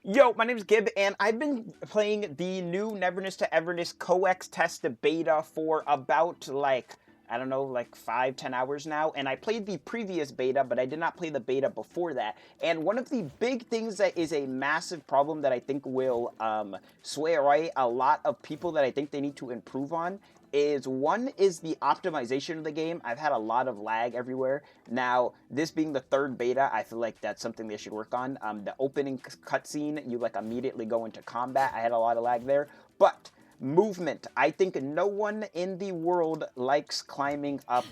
Yo, my name is Gib, and I've been playing the new Neverness to Everness coex test beta for about I don't know, like 5-10 hours now. And I played the previous beta, but I did not play the beta before that. And one of the big things that is a massive problem that I think will sway away a lot of people that I think they need to improve on is one is the optimization of the game. I've had a lot of lag everywhere. Now, this being the third beta, I feel like that's something they should work on. The opening cutscene, you like immediately go into combat. I had a lot of lag there, but movement. I think no one in the world likes climbing up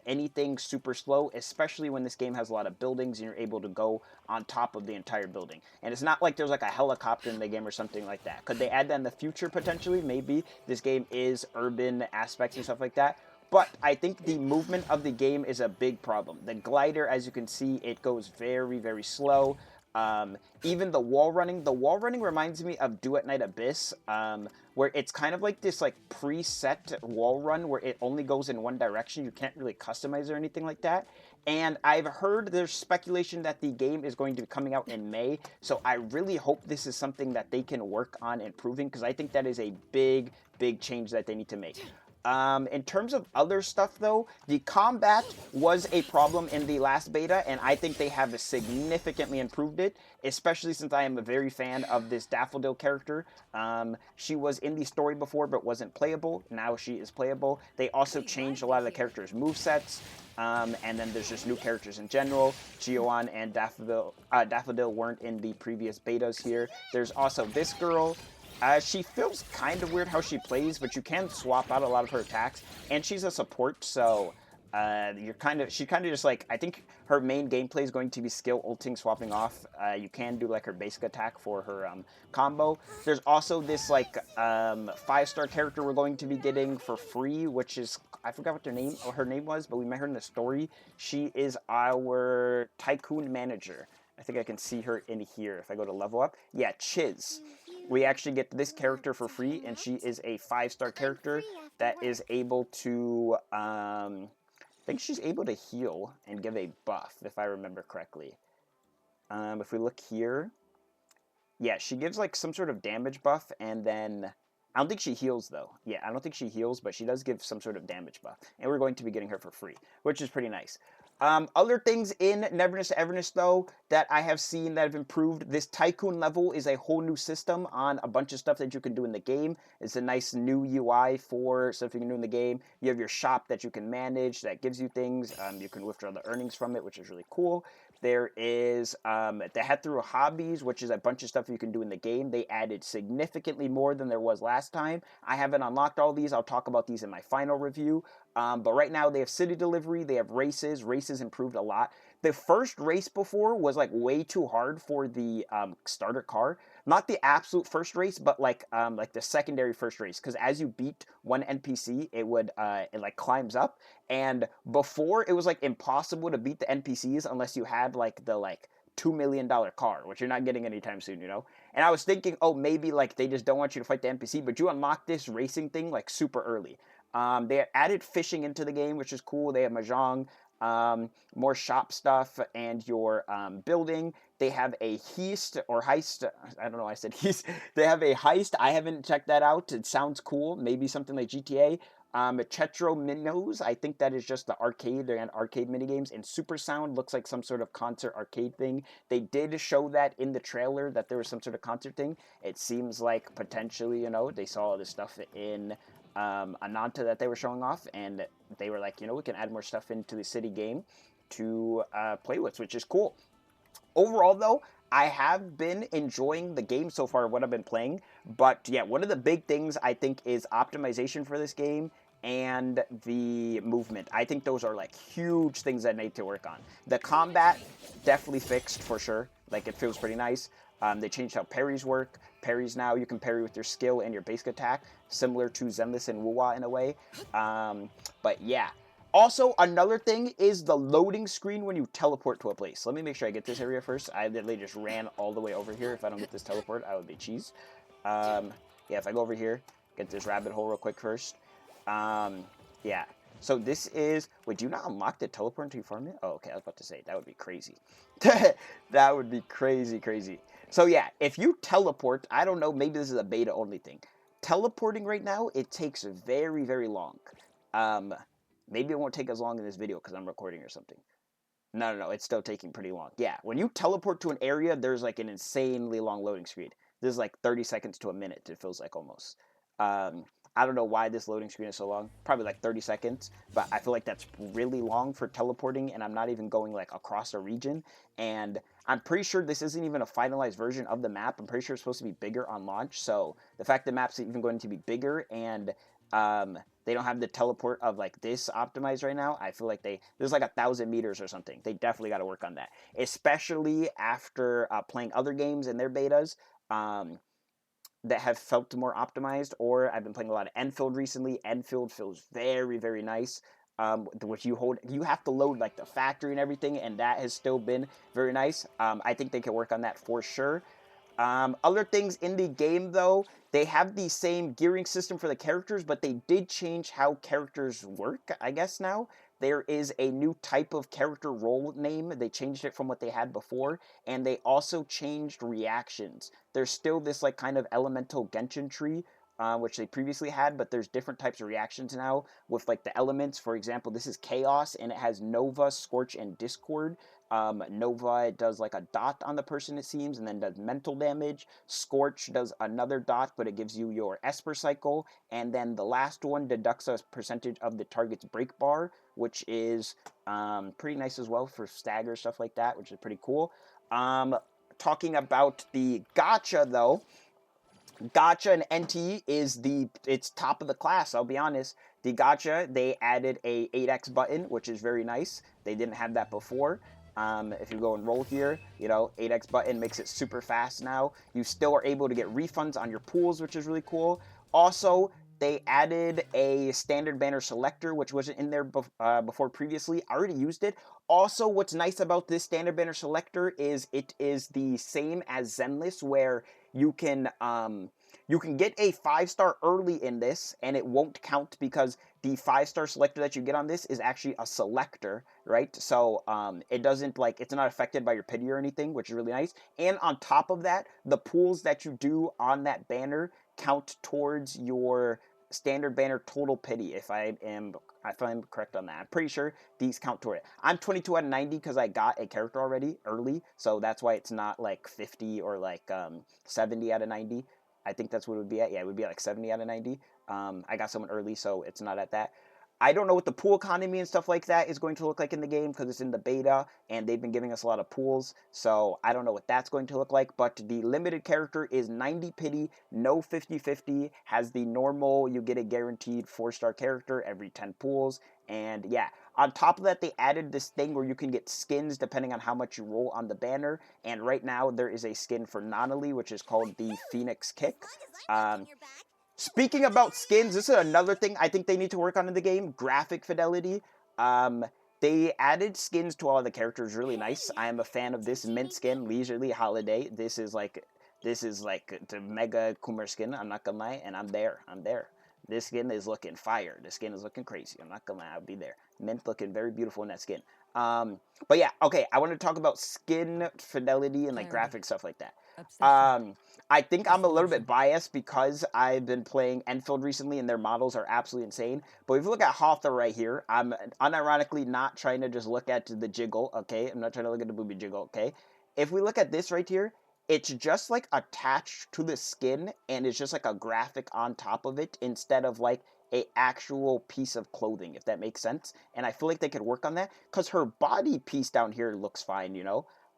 anything super slow, especially when this game has a lot of buildings and you're able to go on top of the entire building. And it's not like there's like a helicopter in the game or something like that. Could they add that in the future potentially? Maybe. This game is urban aspects and stuff like that. But I think the movement of the game is a big problem. The glider, as you can see, it goes very, very slow. Even the wall running reminds me of Do at Night Abyss, where it's kind of like this like preset wall run where it only goes in one direction. You can't really customize or anything like that. And I've heard there's speculation that the game is going to be coming out in May, so I really hope this is something that they can work on improving, because I think that is a big, big change that they need to make. In terms of other stuff, though, the combat was a problem in the last beta, and I think they have significantly improved it, especially since I am a very fan of this Daffodil character. She was in the story before, but wasn't playable. Now she is playable. They also changed a lot of the characters' movesets. And then there's just new characters in general. Gioan and Daffodil weren't in the previous betas here. There's also this girl. She feels kind of weird how she plays, but you can swap out a lot of her attacks, and she's a support, so she kind of just like, I think her main gameplay is going to be skill ulting, swapping off. You can do like her basic attack for her combo. There's also this like 5-star character we're going to be getting for free, which is, I forgot what her name was, but we met her in the story. She is our tycoon manager. I think I can see her in here if I go to level up. Yeah, Chiz. We actually get this character for free, and she is a 5-star character that is able to, I think she's able to heal and give a buff, if I remember correctly. If we look here, yeah, she gives like some sort of damage buff, and then I don't think she heals though. Yeah, I don't think she heals, but she does give some sort of damage buff, and we're going to be getting her for free, which is pretty nice. Other things in Neverness to Everness, though, that I have seen that have improved. This Tycoon level is a whole new system on a bunch of stuff that you can do in the game. It's a nice new UI for stuff you can do in the game. You have your shop that you can manage that gives you things. You can withdraw the earnings from it, which is really cool. There is the Head Through Hobbies, which is a bunch of stuff you can do in the game. They added significantly more than there was last time. I haven't unlocked all these. I'll talk about these in my final review. But right now they have city delivery, they have races. Races improved a lot. The first race before was like way too hard for the starter car. Not the absolute first race, but like the secondary first race. Because as you beat one NPC, it like climbs up. And before it was like impossible to beat the NPCs unless you had like the like $2 million car, which you're not getting anytime soon, you know? And I was thinking, oh, maybe like they just don't want you to fight the NPC, but you unlock this racing thing like super early. They added fishing into the game, which is cool. They have mahjong, more shop stuff, and your building. They have a heist. I don't know. I said heist. They have a heist. I haven't checked that out. It sounds cool. Maybe something like GTA. Chetro Minos, I think that is just the arcade. They're in arcade minigames. And Super Sound looks like some sort of concert arcade thing. They did show that in the trailer that there was some sort of concert thing. It seems like potentially, they saw all this stuff in Ananta that they were showing off, and they were like, we can add more stuff into the city game to play with, which is cool. Overall, though, I have been enjoying the game so far, what I've been playing. But yeah, one of the big things I think is optimization for this game and the movement. I think those are like huge things that need to work on. The combat, definitely fixed for sure. Like, it feels pretty nice. They changed how parries work. Parries now, you can parry with your skill and your basic attack, similar to Zenless and Wuwa in a way. But yeah. Also, another thing is the loading screen when you teleport to a place. Let me make sure I get this area first. I literally just ran all the way over here. If I don't get this teleport, I would be cheese. Yeah, if I go over here, get this rabbit hole real quick first. Yeah, So this is, wait, do you not unlock the teleport until you farm it? Oh, okay, I was about to say, that would be crazy. That would be crazy, crazy. So yeah, if you teleport, I don't know, maybe this is a beta only thing. Teleporting right now, it takes very, very long. Um, Maybe it won't take as long in this video because I'm recording or something. No, no, no, it's still taking pretty long. Yeah, when you teleport to an area, there's like an insanely long loading screen. This is like 30 seconds to a minute, it feels like almost. Um, I don't know why this loading screen is so long. Probably like 30 seconds, but I feel like that's really long for teleporting, and I'm not even going like across a region. And I'm pretty sure this isn't even a finalized version of the map. I'm pretty sure it's supposed to be bigger on launch. So the fact the map's even going to be bigger and they don't have the teleport of like this optimized right now. I feel like there's like 1,000 meters or something. They definitely got to work on that, especially after playing other games in their betas that have felt more optimized. Or I've been playing a lot of Enfield recently. Enfield feels very, very nice. Which you have to load like the factory and everything, and that has still been very nice. I think they can work on that for sure. Other things in the game, though, they have the same gearing system for the characters, but they did change how characters work, I guess, now. There is a new type of character role name. They changed it from what they had before, and they also changed reactions. There's still this, like, kind of elemental Genshin tree, which they previously had, but there's different types of reactions now with, like, the elements. For example, this is Chaos, and it has Nova, Scorch, and Discord. Nova does like a dot on the person, it seems, and then does mental damage. Scorch does another dot, but it gives you your Esper cycle. And then the last one deducts a percentage of the target's break bar, which is pretty nice as well for stagger, stuff like that, which is pretty cool. Talking about the gacha, though, gacha and NT is it's top of the class, I'll be honest. The gacha, they added a 8x button, which is very nice. They didn't have that before. If you go and roll here, 8x button makes it super fast now. You still are able to get refunds on your pools, which is really cool. Also, they added a standard banner selector, which wasn't in there before previously. I already used it. Also, what's nice about this standard banner selector is it is the same as Zenless, where you can get a 5-star early in this, and it won't count because the 5-star selector that you get on this is actually a selector, right? So it doesn't it's not affected by your pity or anything, which is really nice. And on top of that, the pools that you do on that banner count towards your standard banner total pity, if I'm correct on that. I'm pretty sure these count toward it. I'm 22 out of 90 because I got a character already early, so that's why it's not like 50 or 70 out of 90. I think that's what it would be at. Yeah, it would be like 70 out of 90. I got someone early, so it's not at that. I don't know what the pool economy and stuff like that is going to look like in the game because it's in the beta and they've been giving us a lot of pools. So I don't know what that's going to look like. But the limited character is 90 pity, no 50-50, has the normal, you get a guaranteed 4-star character every 10 pools. And yeah, on top of that, they added this thing where you can get skins depending on how much you roll on the banner. And right now, there is a skin for Nonali, which is called the Phoenix Kick. Speaking about skins, this is another thing I think they need to work on in the game, graphic fidelity. They added skins to all of the characters, really nice. I am a fan of this mint skin, Leisurely Holiday. This is like the mega Kumar skin, I'm not gonna lie, and I'm there. This skin is looking fire. This skin is looking crazy. I'm not gonna lie, I'll be there. Mint looking very beautiful in that skin. But yeah, okay, I want to talk about skin fidelity and graphic stuff like that. I think I'm a little bit biased because I've been playing Enfield recently and their models are absolutely insane. But if you look at Hotta right here, I'm unironically not trying to just look at the jiggle, okay? I'm not trying to look at the booby jiggle, okay? If we look at this right here, it's just attached to the skin and it's just a graphic on top of it instead of a actual piece of clothing, if that makes sense. And I feel like they could work on that because her body piece down here looks fine,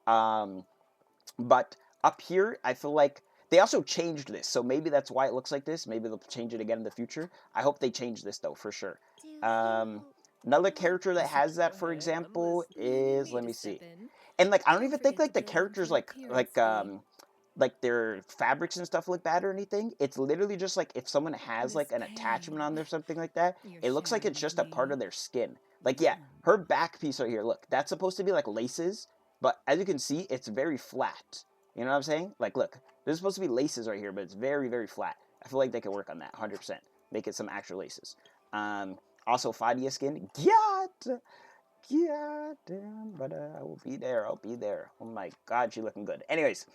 but up here, I feel like they also changed this, so maybe that's why it looks like this. Maybe they'll change it again in the future. I hope they change this, though, for sure. Another character that has that, for example, is, let me see. And, I don't even think, the characters, their fabrics and stuff look bad or anything. It's literally just, if someone has, an attachment on there or something like that, it looks like it's just a part of their skin. Yeah, her back piece right here, look, that's supposed to be, laces, but as you can see, it's very flat. You know what I'm saying? Look, there's supposed to be laces right here, but it's very, very flat. I feel like they could work on that, 100%. Make it some actual laces. Also, Fadia skin. God. Yeah, damn, but I will be there. I'll be there. Oh my god, she looking good. Anyways,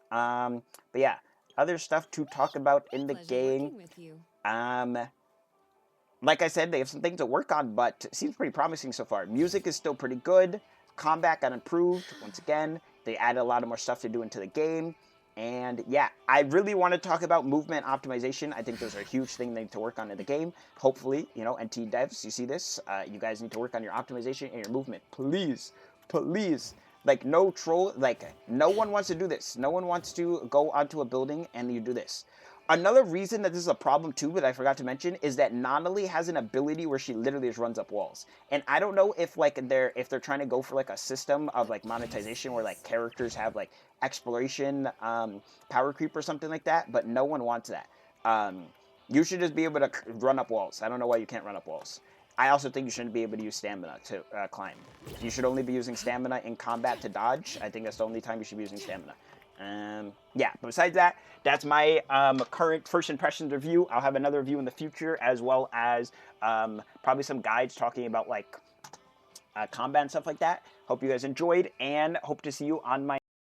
but yeah, other stuff to talk about in the game. Like I said, they have some things to work on, but it seems pretty promising so far. Music is still pretty good. Combat got improved. Once again, they added a lot of more stuff to do into the game. And yeah, I really want to talk about movement optimization. I think those are a huge thing they need to work on in the game. Hopefully, you know, NT devs, you see this, you guys need to work on your optimization and your movement. Please, please. Like, no troll, like, no one wants to do this. No one wants to go onto a building and you do this. Another reason that this is a problem too, that I forgot to mention, is that Nonali has an ability where she literally just runs up walls. And I don't know if like they're trying to go for like a system of like monetization where like characters have like exploration power creep or something like that, but no one wants that. You should just be able to run up walls. I don't know why you can't run up walls. I also think you shouldn't be able to use stamina to climb. You should only be using stamina in combat to dodge. I think that's the only time you should be using stamina. Yeah, but besides that, that's my current first impressions review. I'll have another review in the future, as well as probably some guides talking about like combat and stuff like that. Hope you guys enjoyed, and hope to see you on my